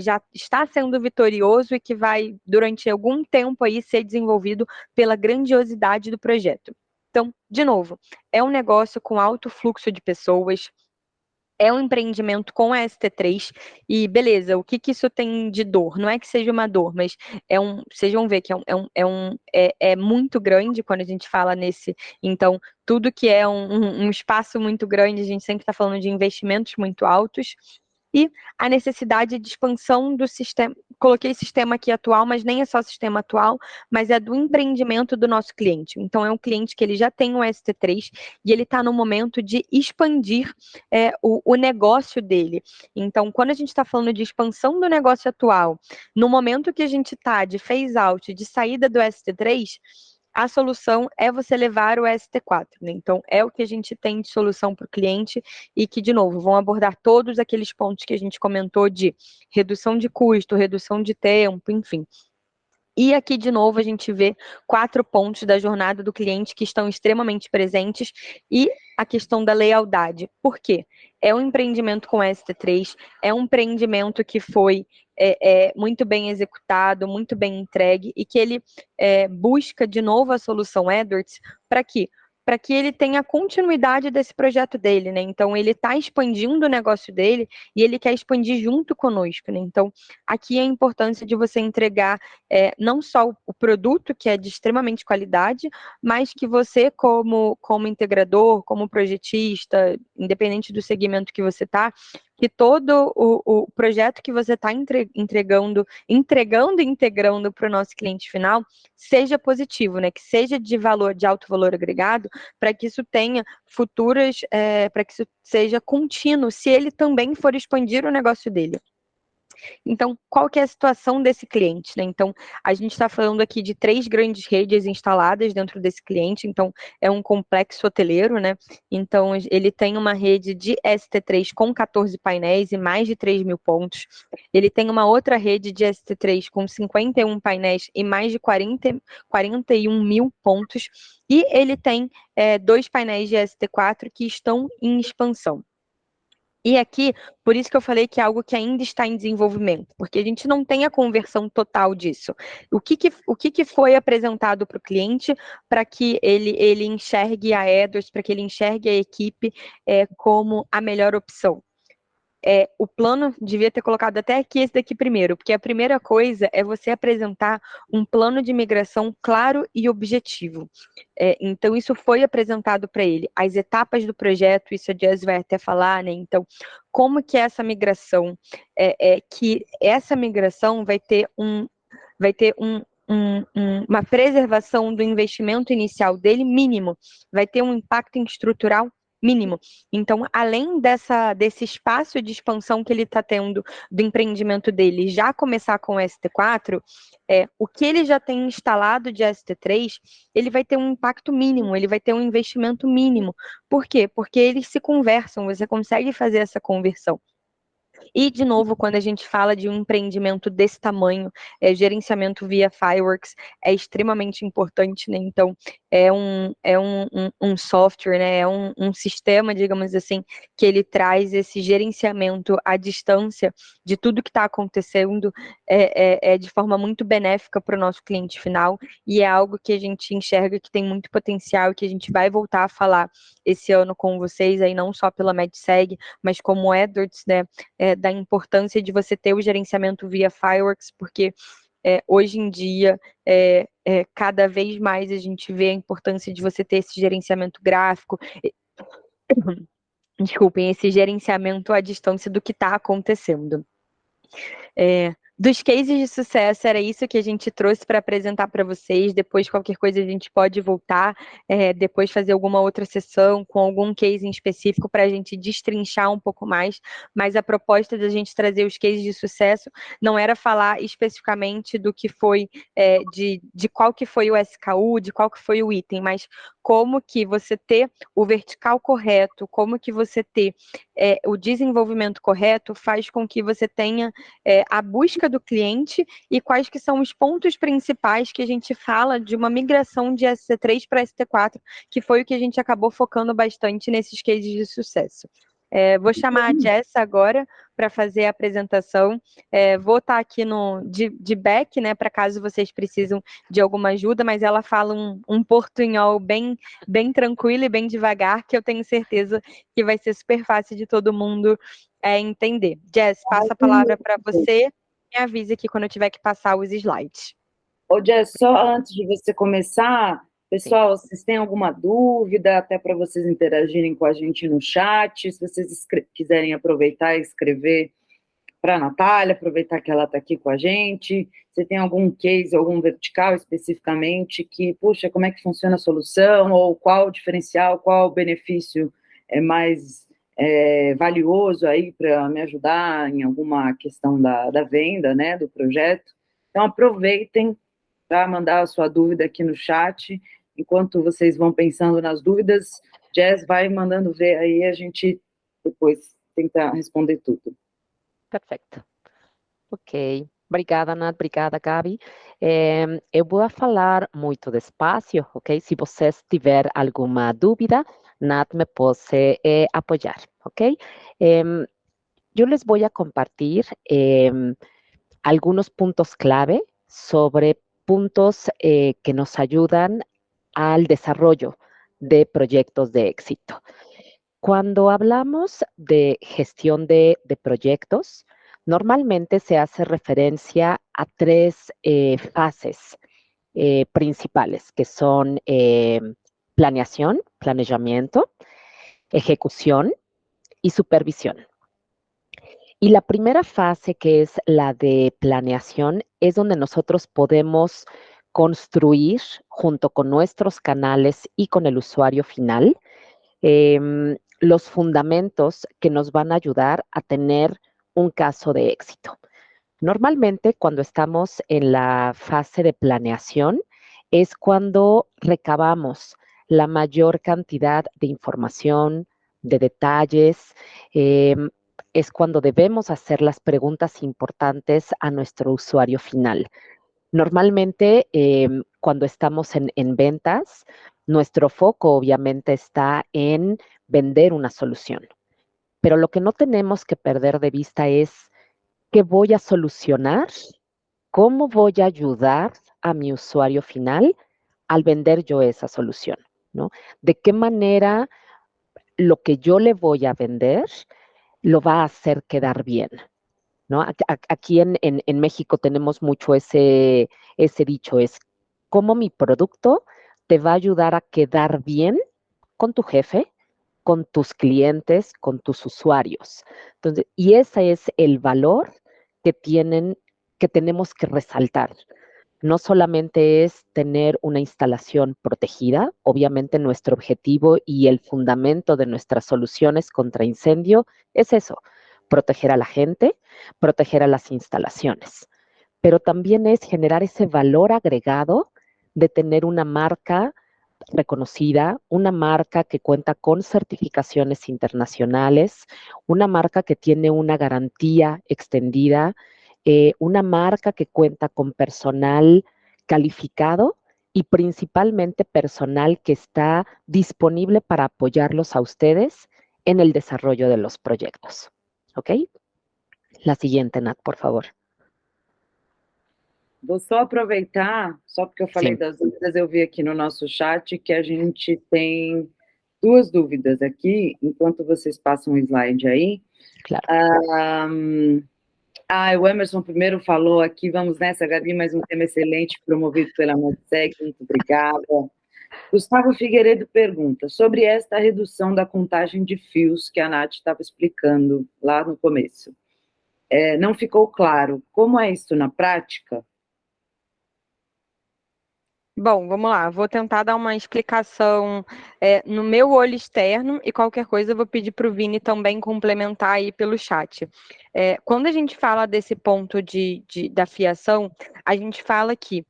já está sendo vitorioso e que vai, durante algum tempo aí, ser desenvolvido pela grandiosidade do projeto. Então, de novo, é um negócio com alto fluxo de pessoas, é um empreendimento com a ST3 e beleza, o que isso tem de dor? Não é que seja uma dor, mas vocês vão ver que é muito grande quando a gente fala nesse, então tudo que é um espaço muito grande, a gente sempre está falando de investimentos muito altos. e a necessidade de expansão do sistema. Coloquei sistema aqui atual, mas nem é só sistema atual, mas é do empreendimento do nosso cliente. Então, é um cliente que ele já tem um ST3 e ele está no momento de expandir o negócio dele. Então, quando a gente está falando de expansão do negócio atual, no momento que a gente está de phase out, de saída do ST3, a solução é você levar o ST4, né? Então, é o que a gente tem de solução para o cliente e que, de novo, vão abordar todos aqueles pontos que a gente comentou de redução de custo, redução de tempo, enfim. E aqui, de novo, a gente vê 4 pontos da jornada do cliente que estão extremamente presentes e a questão da lealdade. Por quê? É um empreendimento com ST3, é um empreendimento que foi muito bem executado, muito bem entregue e que ele busca de novo a solução Edwards para quê? Para que ele tenha continuidade desse projeto dele, né? Então, ele está expandindo o negócio dele e ele quer expandir junto conosco, né? Então, aqui a importância de você entregar não só o produto, que é de extremamente qualidade, mas que você, como integrador, como projetista, independente do segmento que você está, que todo o projeto que você está entregando e integrando para o nosso cliente final seja positivo, né? Que seja de valor, de alto valor agregado, para que isso tenha futuras, para que isso seja contínuo, se ele também for expandir o negócio dele. Então, qual que é a situação desse cliente, né? Então, a gente está falando aqui de 3 grandes redes instaladas dentro desse cliente, então é um complexo hoteleiro, né? Então, ele tem uma rede de ST3 com 14 painéis e mais de 3.000 pontos. Ele tem uma outra rede de ST3 com 51 painéis e mais de 41.000 pontos. E ele tem 2 painéis de ST4 que estão em expansão. E aqui, por isso que eu falei que é algo que ainda está em desenvolvimento, porque a gente não tem a conversão total disso. O que foi apresentado para o cliente para que ele enxergue a Edwards, para que ele enxergue a equipe como a melhor opção? O plano devia ter colocado até aqui esse daqui primeiro, porque a primeira coisa é você apresentar um plano de migração claro e objetivo. Então, isso foi apresentado para ele. As etapas do projeto, isso a Jess vai até falar, né? Então, como que é essa migração? Que essa migração vai ter uma preservação do investimento inicial dele mínimo, vai ter um impacto estrutural mínimo. Então, além desse espaço de expansão que ele está tendo do empreendimento dele, já começar com o ST4, o que ele já tem instalado de ST3, ele vai ter um impacto mínimo, ele vai ter um investimento mínimo. Por quê? Porque eles se conversam, você consegue fazer essa conversão. E, de novo, quando a gente fala de um empreendimento desse tamanho, gerenciamento via Fireworks é extremamente importante, né? Então, é um software, né? É um sistema, digamos assim, que ele traz esse gerenciamento à distância de tudo que está acontecendo de forma muito benéfica para o nosso cliente final e é algo que a gente enxerga que tem muito potencial e que a gente vai voltar a falar esse ano com vocês, aí não só pela MedSeg, mas como Edwards, né? Da importância de você ter o gerenciamento via Fireworks, porque hoje em dia, cada vez mais a gente vê a importância de você ter esse gerenciamento gráfico, desculpem, esse gerenciamento à distância do que está acontecendo. Dos cases de sucesso, era isso que a gente trouxe para apresentar para vocês. Depois, qualquer coisa, a gente pode voltar, depois fazer alguma outra sessão com algum case em específico para a gente destrinchar um pouco mais. Mas a proposta da gente trazer os cases de sucesso não era falar especificamente do que foi, de qual que foi o SKU, de qual que foi o item, mas como que você ter o vertical correto, como que você ter o desenvolvimento correto faz com que você tenha a busca do cliente e quais que são os pontos principais que a gente fala de uma migração de ST3 para ST4, que foi o que a gente acabou focando bastante nesses cases de sucesso. Vou chamar a Jess agora para fazer a apresentação. Vou estar aqui de back, né, para caso vocês precisem de alguma ajuda, mas ela fala um portunhol bem tranquilo e bem devagar, que eu tenho certeza que vai ser super fácil de todo mundo entender. Jess, passo a palavra para você. Me avise aqui quando eu tiver que passar os slides. Ô, Jess, só antes de você começar, pessoal, vocês têm alguma dúvida, até para vocês interagirem com a gente no chat, se vocês quiserem aproveitar e escrever para a Natália, aproveitar que ela está aqui com a gente. Você tem algum case, algum vertical especificamente que, puxa, como é que funciona a solução, ou qual o diferencial, qual o benefício é mais valioso aí para me ajudar em alguma questão da venda, né, do projeto. Então, aproveitem para mandar a sua dúvida aqui no chat. Enquanto vocês vão pensando nas dúvidas, Jess vai mandando ver aí, a gente depois tenta responder tudo. Perfeito. Ok. Obrigada, Nath. Obrigada, Gabi. Eu vou falar muito despacio, ok? Se vocês tiverem alguma dúvida, Nath me pode apoyar, ok? Yo les voy a compartir algunos puntos clave sobre puntos que nos ayudan al desarrollo de proyectos de éxito. Cuando hablamos de gestión de proyectos, normalmente se hace referencia a tres fases principales, que son planeación, planeamiento, ejecución y supervisión. Y la primera fase, que es la de planeación, es donde nosotros podemos construir junto con nuestros canales y con el usuario final los fundamentos que nos van a ayudar a tener un caso de éxito. Normalmente, cuando estamos en la fase de planeación, es cuando recabamos la mayor cantidad de información, de detalles, es cuando debemos hacer las preguntas importantes a nuestro usuario final. Normalmente, cuando estamos en ventas, nuestro foco obviamente está en vender una solución. Pero lo que no tenemos que perder de vista es qué voy a solucionar, cómo voy a ayudar a mi usuario final al vender yo esa solución, ¿no? De qué manera lo que yo le voy a vender lo va a hacer quedar bien, ¿no? Aquí en México tenemos mucho ese dicho, es cómo mi producto te va a ayudar a quedar bien con tu jefe, con tus clientes, con tus usuarios. Entonces, y ese es el valor que tenemos que resaltar. No solamente es tener una instalación protegida, obviamente nuestro objetivo y el fundamento de nuestras soluciones contra incendio es eso, proteger a la gente, proteger a las instalaciones, pero también es generar ese valor agregado de tener una marca reconocida, una marca que cuenta con certificaciones internacionales, una marca que tiene una garantía extendida, una marca que cuenta con personal calificado y principalmente personal que está disponible para apoyarlos a ustedes en el desarrollo de los proyectos. ¿Ok? La siguiente, Nat, por favor. Vou só aproveitar, só porque eu falei Sim. das dúvidas, eu vi aqui no nosso chat que a gente tem duas dúvidas aqui, enquanto vocês passam o slide aí. Claro. O Emerson primeiro falou aqui, vamos nessa, Gabi, mais um tema excelente promovido pela MedSeg, muito obrigada. Gustavo Figueiredo pergunta, sobre esta redução da contagem de fios que a Nath estava explicando lá no começo. Não ficou claro, como é isso na prática? Bom, vamos lá, vou tentar dar uma explicação no meu olho externo e qualquer coisa eu vou pedir para o Vini também complementar aí pelo chat. Quando a gente fala desse ponto da fiação, a gente fala que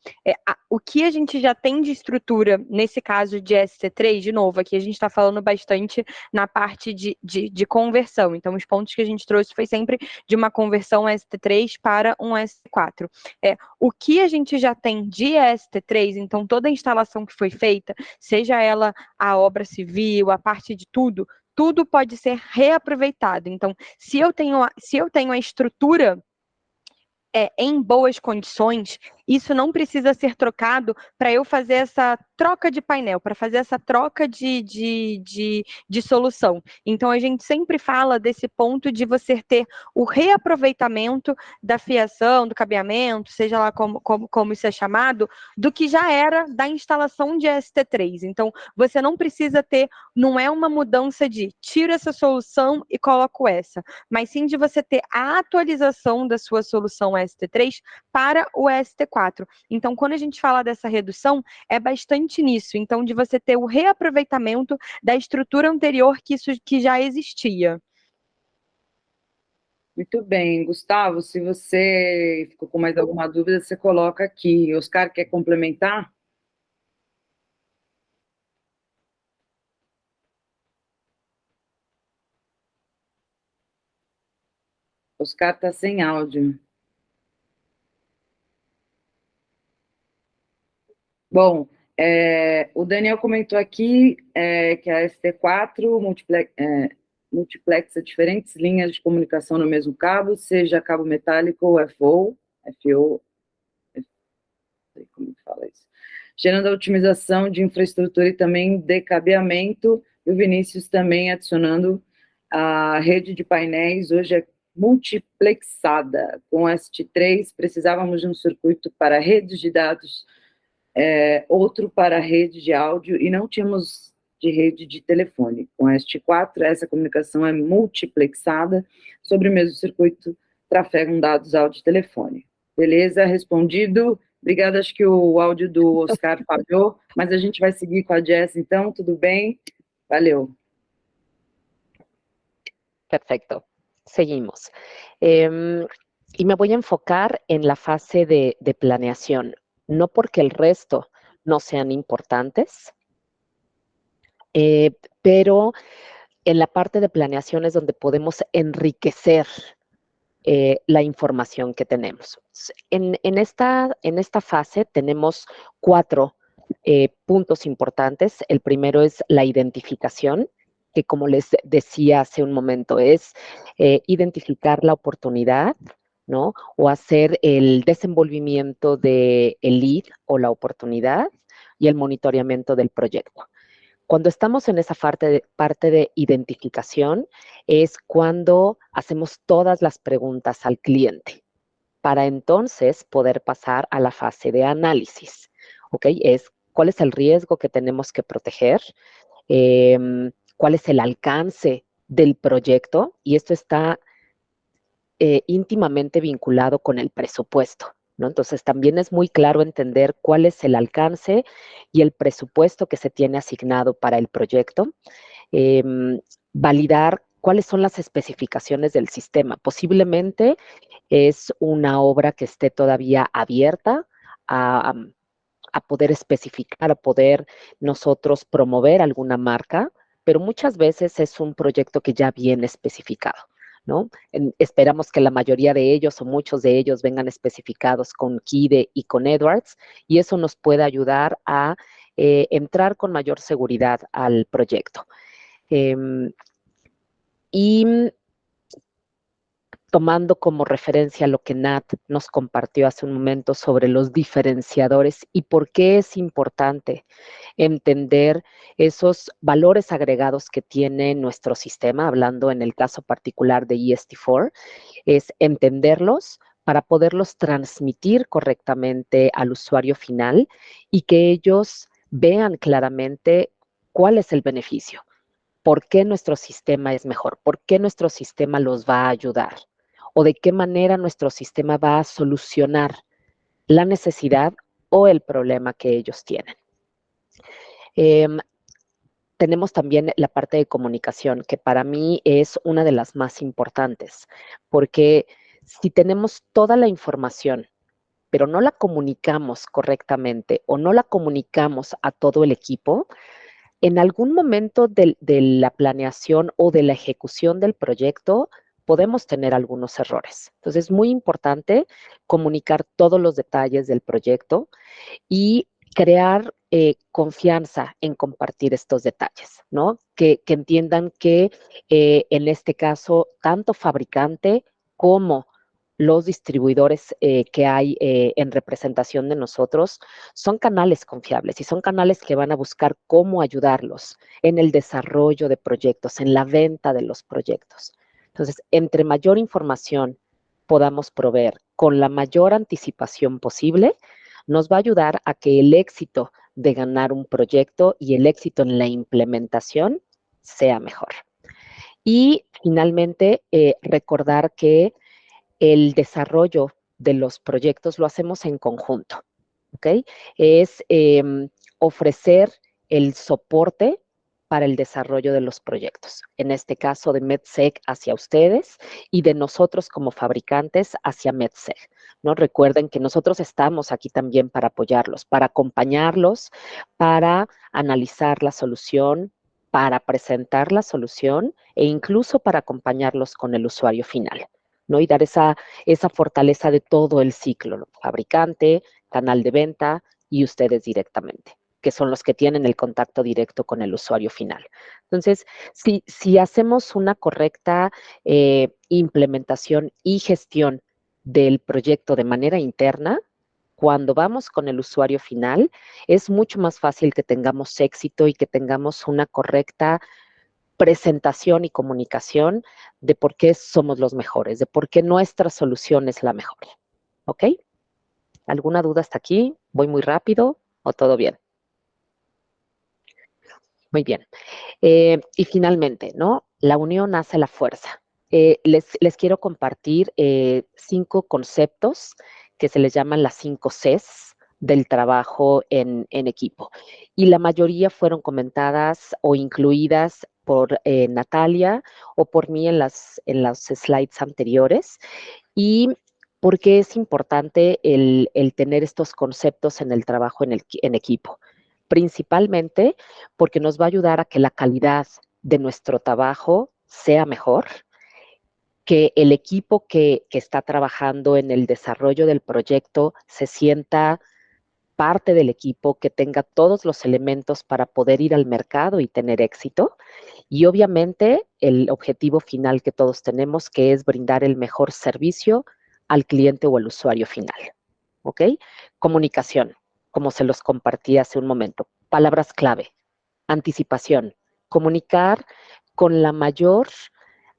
o que a gente já tem de estrutura, nesse caso de ST3, de novo, aqui a gente está falando bastante na parte de conversão, então os pontos que a gente trouxe foi sempre de uma conversão ST3 para um ST4. O que a gente já tem de ST3, então toda a instalação que foi feita, seja ela a obra civil, a parte de tudo pode ser reaproveitado. Então, se eu tenho a estrutura em boas condições, isso não precisa ser trocado para eu fazer essa troca de painel, para fazer essa troca de solução. Então, a gente sempre fala desse ponto de você ter o reaproveitamento da fiação, do cabeamento, seja lá como isso é chamado, do que já era da instalação de ST3. Então, você não precisa ter, não é uma mudança de tiro essa solução e coloco essa, mas sim de você ter a atualização da sua solução ST3 para o ST4. Então, quando a gente fala dessa redução, é bastante nisso. Então, de você ter o reaproveitamento da estrutura anterior que já existia. Muito bem, Gustavo, se você ficou com mais alguma dúvida, você coloca aqui. Oscar, quer complementar? Oscar está sem áudio. Bom, o Daniel comentou aqui que a ST4 multiplexa diferentes linhas de comunicação no mesmo cabo, seja cabo metálico ou FO, FO, não sei como que fala isso, gerando a otimização de infraestrutura e também de cabeamento, e o Vinícius também adicionando a rede de painéis, hoje é multiplexada, com ST3 precisávamos de um circuito para redes de dados, outro para rede de áudio, e não tínhamos de rede de telefone. Com a ST4, essa comunicação é multiplexada, sobre o mesmo circuito, trafegam dados áudio e telefone. Beleza? Respondido. Obrigada, acho que o áudio do Oscar falhou, mas a gente vai seguir com a Jess, então, tudo bem? Valeu. Perfecto. Seguimos. Y me voy a enfocar en la fase de planeación, no porque el resto no sean importantes, pero en la parte de planeación es donde podemos enriquecer la información que tenemos. En esta fase tenemos 4 puntos importantes. El primero es la identificación, que como les decía hace un momento, es identificar la oportunidad, ¿no? O hacer el desenvolvimiento del lead o la oportunidad y el monitoreamiento del proyecto. Cuando estamos en esa parte de identificación es cuando hacemos todas las preguntas al cliente para entonces poder pasar a la fase de análisis, ¿ok? Es cuál es el riesgo que tenemos que proteger, cuál es el alcance del proyecto, y esto está íntimamente vinculado con el presupuesto, ¿no? Entonces, también es muy claro entender cuál es el alcance y el presupuesto que se tiene asignado para el proyecto, validar cuáles son las especificaciones del sistema. Posiblemente es una obra que esté todavía abierta a poder especificar, a poder nosotros promover alguna marca, pero muchas veces es un proyecto que ya viene especificado, ¿no? Esperamos que la mayoría de ellos o muchos de ellos vengan especificados con KIDE y con Edwards, y eso nos puede ayudar a entrar con mayor seguridad al proyecto. Y tomando como referencia lo que Nat nos compartió hace un momento sobre los diferenciadores y por qué es importante entender esos valores agregados que tiene nuestro sistema, hablando en el caso particular de EST4, es entenderlos para poderlos transmitir correctamente al usuario final y que ellos vean claramente cuál es el beneficio, por qué nuestro sistema es mejor, por qué nuestro sistema los va a ayudar o de qué manera nuestro sistema va a solucionar la necesidad o el problema que ellos tienen. Tenemos también la parte de comunicación, que para mí es una de las más importantes, porque si tenemos toda la información, pero no la comunicamos correctamente o no la comunicamos a todo el equipo, en algún momento de la planeación o de la ejecución del proyecto podemos tener algunos errores. Entonces, es muy importante comunicar todos los detalles del proyecto y crear confianza en compartir estos detalles, ¿no? Que entiendan que en este caso, tanto fabricante como los distribuidores que hay en representación de nosotros son canales confiables y son canales que van a buscar cómo ayudarlos en el desarrollo de proyectos, en la venta de los proyectos. Entonces, entre mayor información podamos proveer con la mayor anticipación posible, nos va a ayudar a que el éxito de ganar un proyecto y el éxito en la implementación sea mejor. Y finalmente, recordar que el desarrollo de los proyectos lo hacemos en conjunto, ¿ok? Es ofrecer el soporte para el desarrollo de los proyectos. En este caso de MedSeg hacia ustedes y de nosotros como fabricantes hacia MedSeg, ¿no? Recuerden que nosotros estamos aquí también para apoyarlos, para acompañarlos, para analizar la solución, para presentar la solución e incluso para acompañarlos con el usuario final, ¿no? Y dar esa fortaleza de todo el ciclo, ¿no? Fabricante, canal de venta y ustedes directamente, que son los que tienen el contacto directo con el usuario final. Entonces, si hacemos una correcta implementación y gestión del proyecto de manera interna, cuando vamos con el usuario final, es mucho más fácil que tengamos éxito y que tengamos una correcta presentación y comunicación de por qué somos los mejores, de por qué nuestra solución es la mejor. ¿Ok? ¿Alguna duda hasta aquí? ¿Voy muy rápido o todo bien? Muy bien. Y finalmente, ¿no? La unión hace la fuerza. Les quiero compartir 5 conceptos que se les llaman las 5 Cs del trabajo en equipo. Y la mayoría fueron comentadas o incluidas por Natalia o por mí en los slides anteriores. Y por qué es importante el tener estos conceptos en el trabajo en equipo. Principalmente porque nos va a ayudar a que la calidad de nuestro trabajo sea mejor, que el equipo que está trabajando en el desarrollo del proyecto se sienta parte del equipo, que tenga todos los elementos para poder ir al mercado y tener éxito. Y obviamente el objetivo final que todos tenemos, que es brindar el mejor servicio al cliente o al usuario final. ¿Ok? Comunicación, como se los compartí hace un momento. Palabras clave. Anticipación. Comunicar con la mayor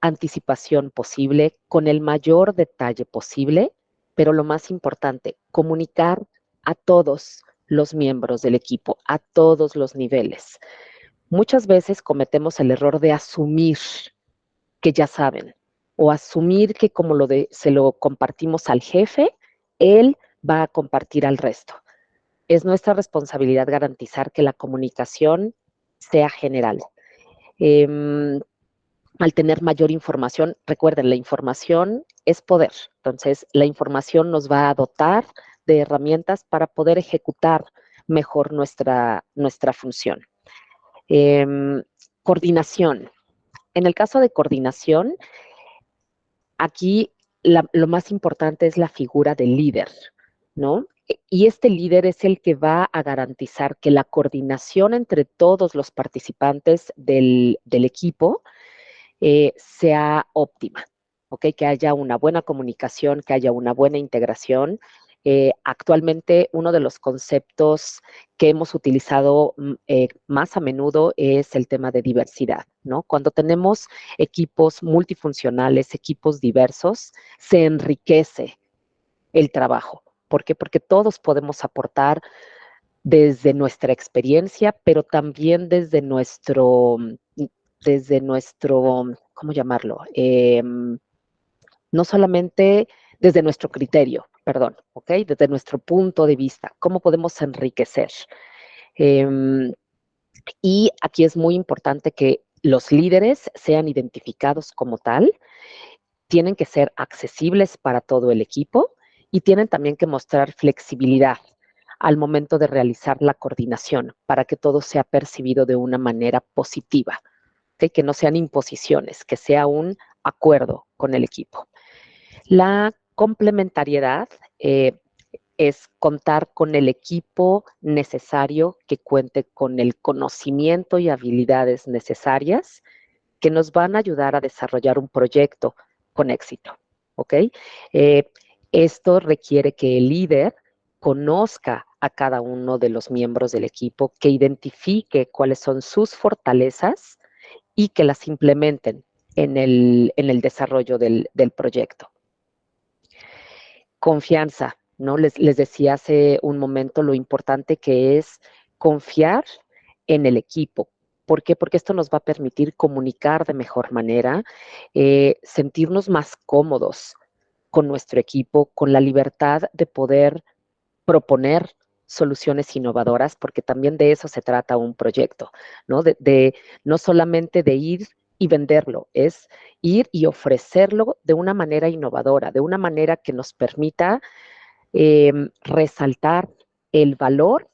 anticipación posible, con el mayor detalle posible, pero lo más importante, comunicar a todos los miembros del equipo, a todos los niveles. Muchas veces cometemos el error de asumir que ya saben o asumir que como se lo compartimos al jefe, él va a compartir al resto. Es nuestra responsabilidad garantizar que la comunicación sea general. Al tener mayor información, recuerden, la información es poder. Entonces, la información nos va a dotar de herramientas para poder ejecutar mejor nuestra función. Coordinación. En el caso de coordinación, aquí lo más importante es la figura del líder, ¿no? Y este líder es el que va a garantizar que la coordinación entre todos los participantes del equipo sea óptima, ¿ok? Que haya una buena comunicación, que haya una buena integración. Actualmente, uno de los conceptos que hemos utilizado más a menudo es el tema de diversidad, ¿no? Cuando tenemos equipos multifuncionales, equipos diversos, se enriquece el trabajo. ¿Por qué? Porque todos podemos aportar desde nuestra experiencia, pero también desde nuestro, ¿cómo llamarlo? No solamente desde nuestro criterio, perdón, ¿ok? Desde nuestro punto de vista, cómo podemos enriquecer. Y aquí es muy importante que los líderes sean identificados como tal, tienen que ser accesibles para todo el equipo y tienen también que mostrar flexibilidad al momento de realizar la coordinación para que todo sea percibido de una manera positiva, ¿okay? Que no sean imposiciones, que sea un acuerdo con el equipo. La complementariedad es contar con el equipo necesario que cuente con el conocimiento y habilidades necesarias que nos van a ayudar a desarrollar un proyecto con éxito. ¿ok? Esto requiere que el líder conozca a cada uno de los miembros del equipo, que identifique cuáles son sus fortalezas y que las implementen en el desarrollo del proyecto. Confianza, ¿no? Les decía hace un momento lo importante que es confiar en el equipo. ¿Por qué? Porque esto nos va a permitir comunicar de mejor manera, sentirnos más cómodos con nuestro equipo, con la libertad de poder proponer soluciones innovadoras, porque también de eso se trata un proyecto, ¿no? No solamente de ir y venderlo, es ir y ofrecerlo de una manera innovadora, de una manera que nos permita resaltar el valor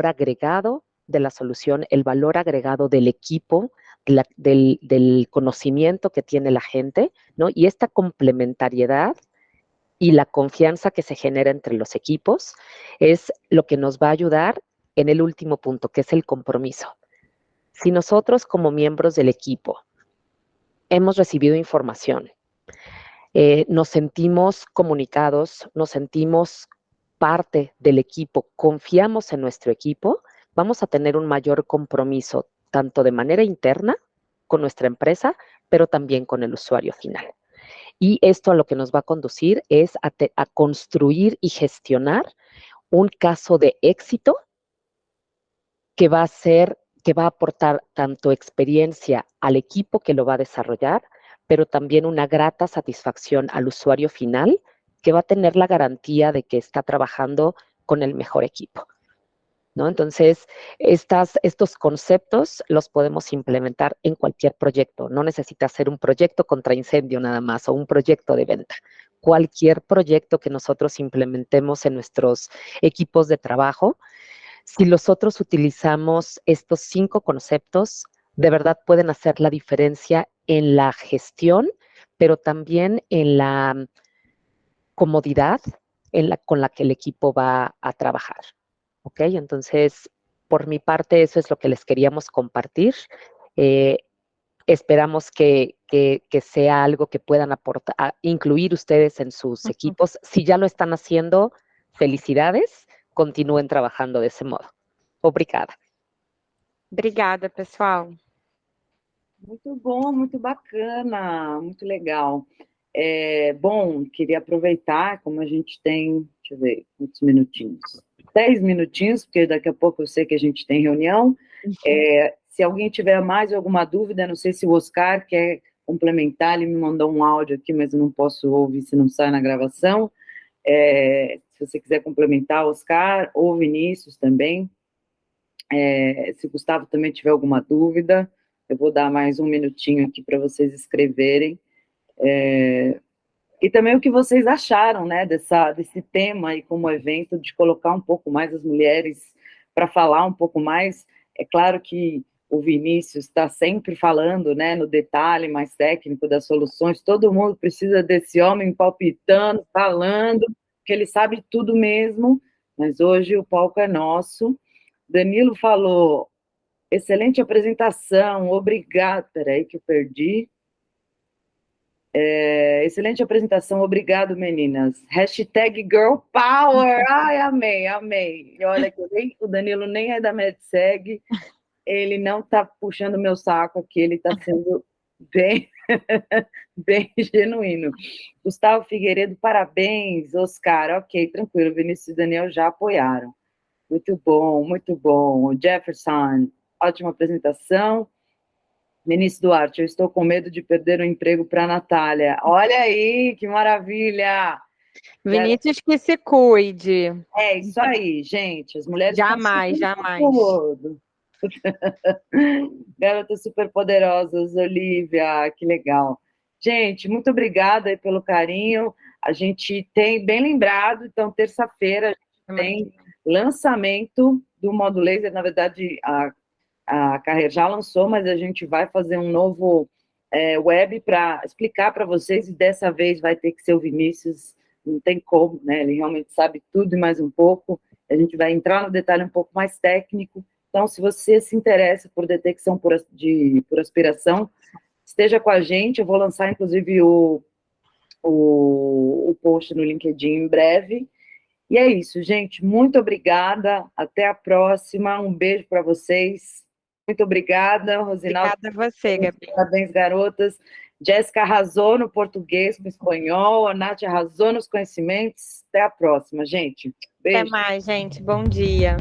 agregado de la solución, el valor agregado del equipo, del conocimiento que tiene la gente, ¿no? Y esta complementariedad y la confianza que se genera entre los equipos es lo que nos va a ayudar en el último punto, que es el compromiso. Si nosotros como miembros del equipo hemos recibido información, nos sentimos comunicados, nos sentimos parte del equipo, confiamos en nuestro equipo, vamos a tener un mayor compromiso, tanto de manera interna con nuestra empresa, pero también con el usuario final. Y esto a lo que nos va a conducir es a construir y gestionar un caso de éxito que va a aportar tanto experiencia al equipo que lo va a desarrollar, pero también una grata satisfacción al usuario final que va a tener la garantía de que está trabajando con el mejor equipo, ¿no? Entonces, estos conceptos los podemos implementar en cualquier proyecto. No necesita ser un proyecto contra incendio nada más o un proyecto de venta. Cualquier proyecto que nosotros implementemos en nuestros equipos de trabajo, si nosotros utilizamos estos 5 conceptos, de verdad pueden hacer la diferencia en la gestión, pero también en la comodidad con la que el equipo va a trabajar. ¿Ok? Entonces, por mi parte, eso es lo que les queríamos compartir. Eh, Esperamos que sea algo que puedan aportar, incluir ustedes en sus equipos. Si ya lo están haciendo, felicidades, continúen trabajando de ese modo. Obrigada. Obrigada, pessoal. Muito bom, muito bacana, muito legal. Bom, queria aproveitar, como a gente tem, deixa eu ver, quantos minutinhos? 10 minutinhos, porque daqui a pouco eu sei que a gente tem reunião. Se alguém tiver mais alguma dúvida, não sei se o Oscar quer complementar, ele me mandou um áudio aqui, mas eu não posso ouvir se não sai na gravação. Se você quiser complementar, Oscar, ou Vinícius também. Se o Gustavo também tiver alguma dúvida, eu vou dar mais um minutinho aqui para vocês escreverem. E também o que vocês acharam, né, desse tema aí como evento, de colocar um pouco mais as mulheres para falar um pouco mais. É claro que o Vinícius está sempre falando, né, no detalhe mais técnico das soluções, todo mundo precisa desse homem palpitando, falando, que ele sabe tudo mesmo, mas hoje o palco é nosso. Danilo falou, excelente apresentação, obrigado, peraí que eu perdi. Excelente apresentação, obrigado, meninas. Hashtag Girl Power, ai, amei, amei. E olha, o Danilo nem é da MedSeg, ele não está puxando meu saco aqui, ele está sendo bem, bem genuíno. Gustavo Figueiredo, parabéns. Oscar, ok, tranquilo, Vinícius e Daniel já apoiaram. Muito bom, muito bom. Jefferson, ótima apresentação. Vinícius Duarte, eu estou com medo de perder o emprego para a Natália. Olha aí, que maravilha! Vinícius, que se cuide. É isso aí, gente. As mulheres jamais, jamais. Tudo. Garotas super poderosas, Olivia, que legal. Gente, muito obrigada aí pelo carinho. A gente tem bem lembrado, então terça-feira a gente tem lançamento do Modo Laser. Na verdade, a Carreira já lançou, mas a gente vai fazer um novo web para explicar para vocês, e dessa vez vai ter que ser o Vinícius, não tem como, né? Ele realmente sabe tudo e mais um pouco. A gente vai entrar no detalhe um pouco mais técnico. Então, se você se interessa por detecção por aspiração, esteja com a gente. Eu vou lançar, inclusive, o o post no LinkedIn em breve. E é isso, gente. Muito obrigada. Até a próxima. Um beijo para vocês. Muito obrigada, Rosinaldo. Obrigada a você, Gabi. Parabéns, garotas. Jéssica arrasou no português, no espanhol. A Nath arrasou nos conhecimentos. Até a próxima, gente. Beijo. Até mais, gente. Bom dia.